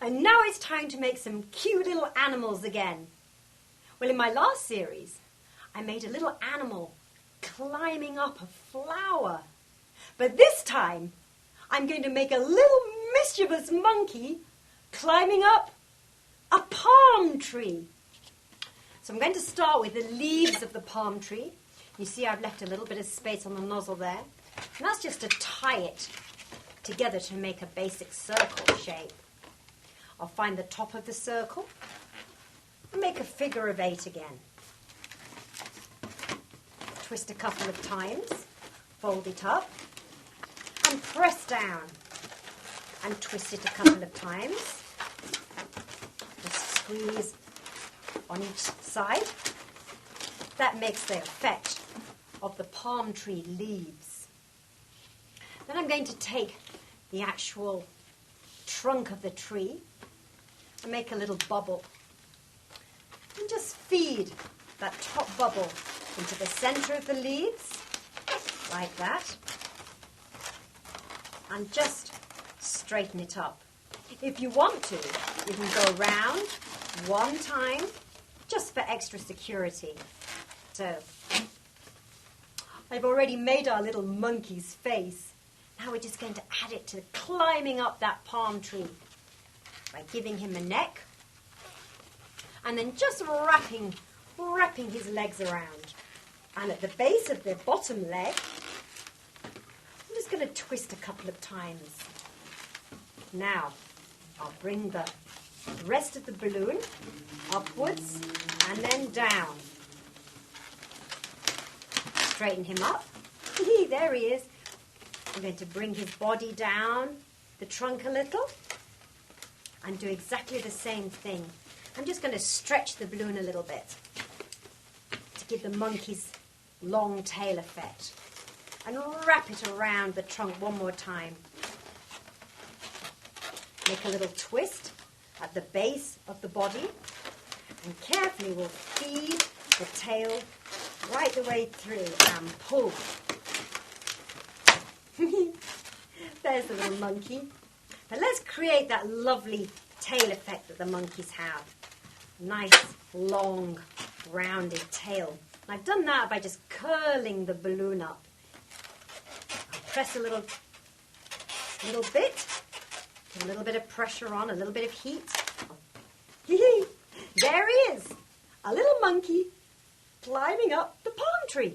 And now it's time to make some cute little animals again. Well, in my last series, I made a little animal climbing up a flower. But this time, I'm going to make a little mischievous monkey climbing up a palm tree. So I'm going to start with the leaves of the palm tree. You see I've left a little bit of space on the nozzle there. And that's just to tie it together to make a basic circle shape. I'll find the top of the circle and make a figure of 8 again. Twist a couple of times, fold it up, and press down. And twist it a couple of times. Just squeeze on each side. That makes the effect of the palm tree leaves. Then I'm going to take the actual trunk of the tree and make a little bubble. And just feed that top bubble into the center of the leaves, like that. And just straighten it up. If you want to, you can go round one time, just for extra security. So, I've already made our little monkey's face. Now we're just going to add it to climbing up that palm tree by giving him a neck and then just wrapping his legs around. And at the base of the bottom leg, I'm just going to twist a couple of times. Now, I'll bring the rest of the balloon upwards and then down. Straighten him up. There he is. I'm going to bring his body down, the trunk a little, and do exactly the same thing. I'm just going to stretch the balloon a little bit to give the monkey's long tail effect. And wrap it around the trunk one more time. Make a little twist at the base of the body, and carefully we'll feed the tail right the way through and pull. There's the little monkey. But let's create that lovely tail effect that the monkeys have. Nice, long, rounded tail. And I've done that by just curling the balloon up. I'll press a little bit. Put a little bit of pressure on, a little bit of heat. There he is, a little monkey climbing up the palm tree.